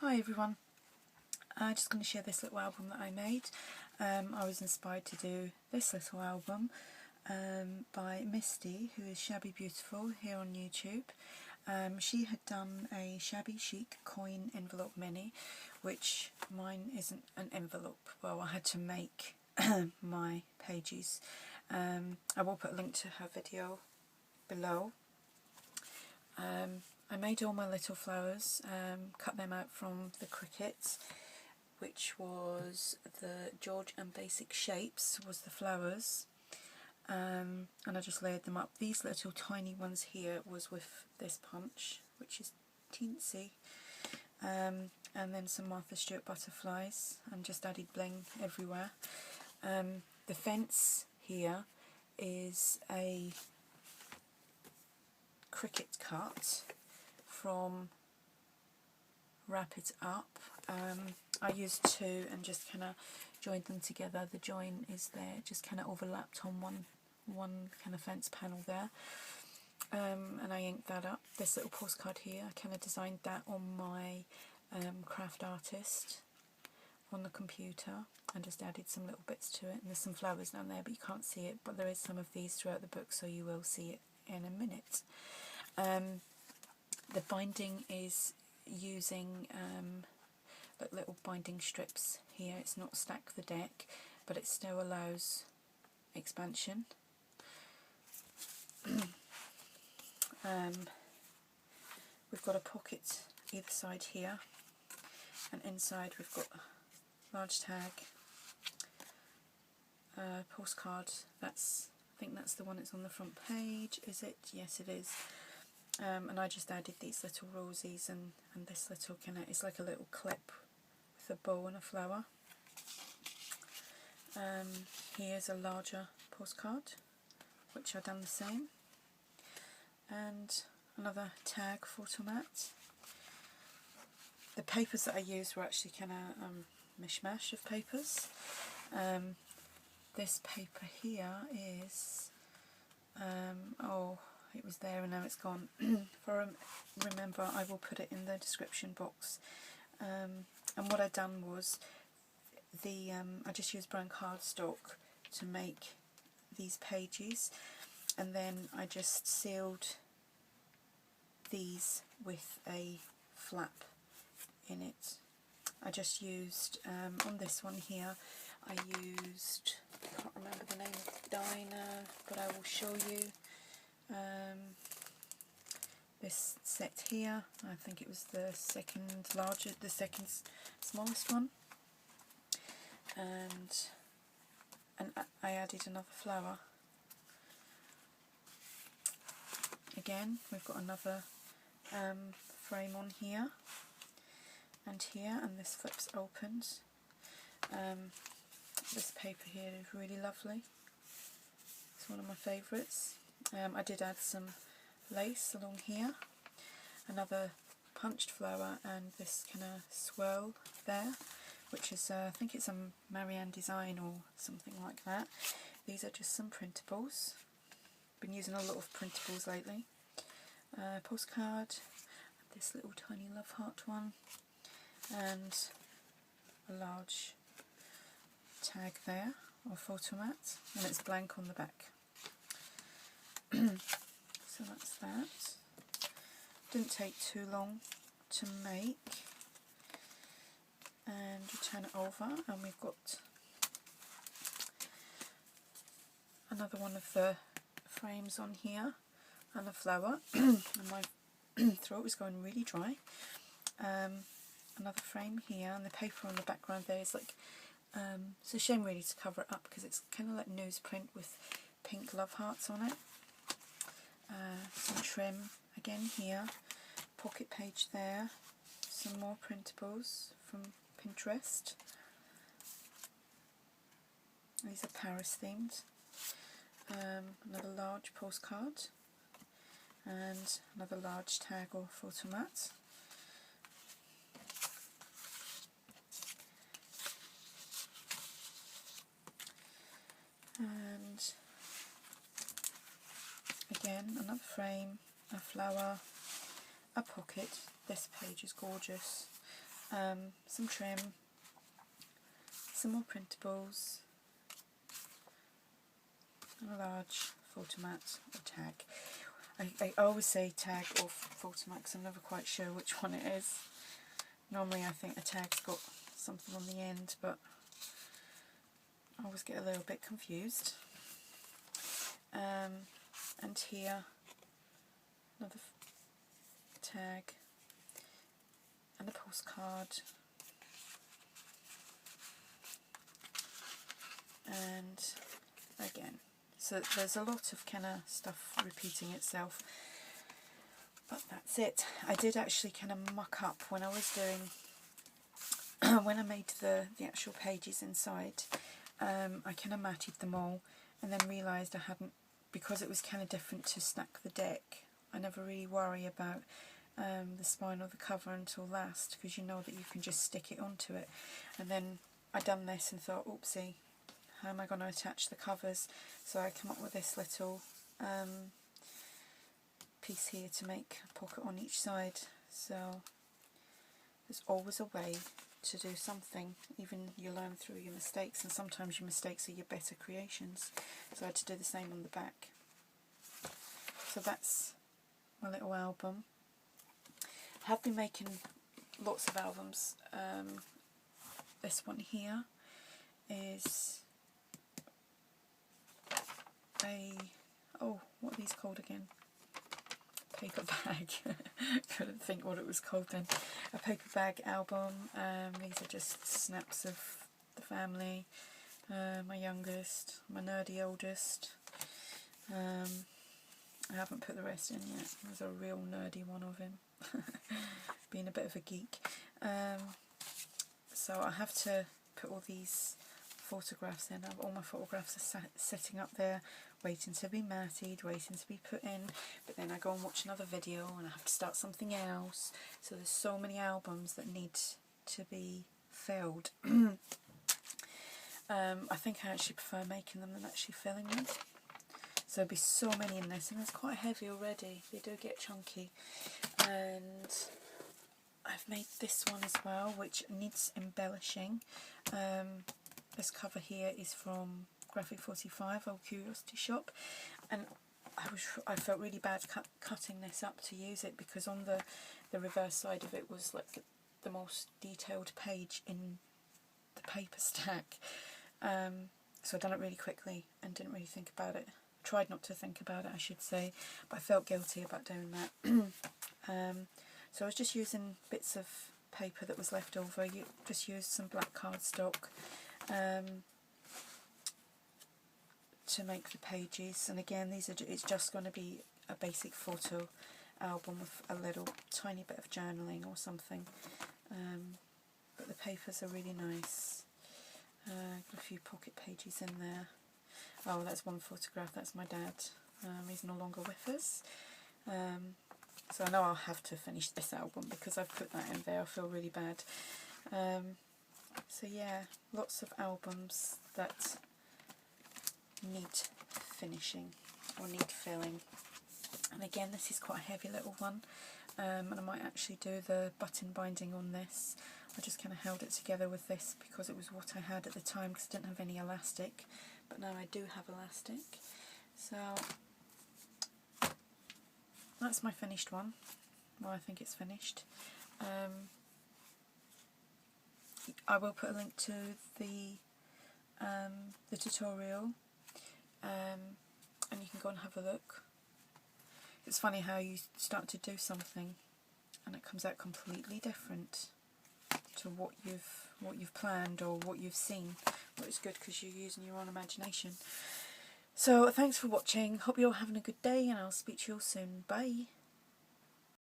Hi everyone, I'm just going to share this little album that I made. I was inspired to do this little album by Misty, who is Shabbybeautiful here on YouTube. She had done a shabby chic coin envelope mini, which mine isn't an envelope. Well, I had to make my pages. I will put a link to her video below. I made all my little flowers, cut them out from the Cricut, which was the George and Basic Shapes was the flowers, and I just layered them up. These little tiny ones here was with this punch, which is teensy, and then some Martha Stewart butterflies, and just added bling everywhere. The fence here is a Cricut cut from Wrap It Up. I used two and just kind of joined them together. The join is there, just kind of overlapped on one kind of fence panel there, and I inked that up. This little postcard here, I kind of designed that on my craft artist on the computer and just added some little bits to it. And there's some flowers down there, but you can't see it, but there is some of these throughout the book, so you will see it in a minute. The binding is using little binding strips here. It's not stack the deck, but it still allows expansion. We've got a pocket either side here, and inside we've got a large tag, postcard. I think that's the one that's on the front page. Is it? Yes, it is. And I just added these little rosies and this little kind of, it's like a little clip with a bow and a flower. Here's a larger postcard, which I've done the same, and another tag photo mat. The papers that I used were actually kind of mishmash of papers. This paper here is, oh, it was there and now it's gone. Remember, I will put it in the description box. And what I'd done was I just used brown cardstock to make these pages, and then I just sealed these with a flap in it. I just used, on this one here, I used, I can't remember the name of the diner, but I will show you. This set here, I think it was the second smallest one, and I added another flower. Again, we've got another frame on here, and this flips opened. This paper here is really lovely. It's one of my favourites. I did add some lace along here, another punched flower, and this kind of swirl there, which is I think it's a Marianne design or something like that. These are just some printables. Been using a lot of printables lately. Postcard, this little tiny love heart one, and a large tag there, or photo mat, and it's blank on the back. So that's that. Didn't take too long to make, and you turn it over and we've got another one of the frames on here and a flower. And my throat is going really dry. Another frame here, and the paper on the background there is like, it's a shame really to cover it up because it's kind of like newsprint with pink love hearts on it. Some trim again here, pocket page there, some more printables from Pinterest. These are Paris themed. Another large postcard and another large tag or photo mat. And again, another frame, a flower, a pocket. This page is gorgeous. some trim, some more printables, and a large photo mat or tag. I always say tag or photo mat because I'm never quite sure which one it is. Normally I think a tag's got something on the end, but I always get a little bit confused. And here, another tag and a postcard, and again, so there's a lot of kind of stuff repeating itself, but that's it. I did actually kind of muck up when I was doing when I made the actual pages inside. I kind of matted them all and then realised I hadn't, because it was kind of different to stack the deck. I never really worry about the spine or the cover until last, because you know that you can just stick it onto it. And then I done this and thought, oopsie, how am I going to attach the covers? So I come up with this little piece here to make a pocket on each side. So there's always a way to do something. Even you learn through your mistakes, and sometimes your mistakes are your better creations. So I had to do the same on the back. So that's my little album. I have been making lots of albums. This one here is what are these called again? Paper bag. Couldn't think what it was called then. A paper bag album. These are just snaps of the family. My youngest, my nerdy oldest. I haven't put the rest in yet. There's a real nerdy one of him. Being a bit of a geek. So I have to put all these photographs in. All my photographs are sitting up there, waiting to be matted, waiting to be put in, but then I go and watch another video and I have to start something else. So there's so many albums that need to be filled. I think I actually prefer making them than actually filling them. So there'll be so many in this, and it's quite heavy already. They do get chunky. And I've made this one as well, which needs embellishing. This cover here is from Graphic 45, Old Curiosity Shop, and I felt really bad cutting this up to use it, because on the reverse side of it was like the most detailed page in the paper stack. So I done it really quickly and didn't really think about it. Tried not to think about it, I should say, but I felt guilty about doing that. So I was just using bits of paper that was left over. You just used some black cardstock to make the pages, and again it's just going to be a basic photo album with a little tiny bit of journaling or something, but the papers are really nice. Got a few pocket pages in there. Oh, that's one photograph, that's my dad. He's no longer with us. So I know I'll have to finish this album because I've put that in there. I feel really bad. So yeah, lots of albums that need finishing or need filling. And again, this is quite a heavy little one. And I might actually do the button binding on this. I just kind of held it together with this because it was what I had at the time, because I didn't have any elastic. But now I do have elastic. So that's my finished one. Well, I think it's finished. I will put a link to the tutorial, and you can go and have a look. It's funny how you start to do something and it comes out completely different to what you've planned or what you've seen. But it's good because you're using your own imagination. So thanks for watching. Hope you're all having a good day, and I'll speak to you all soon. Bye.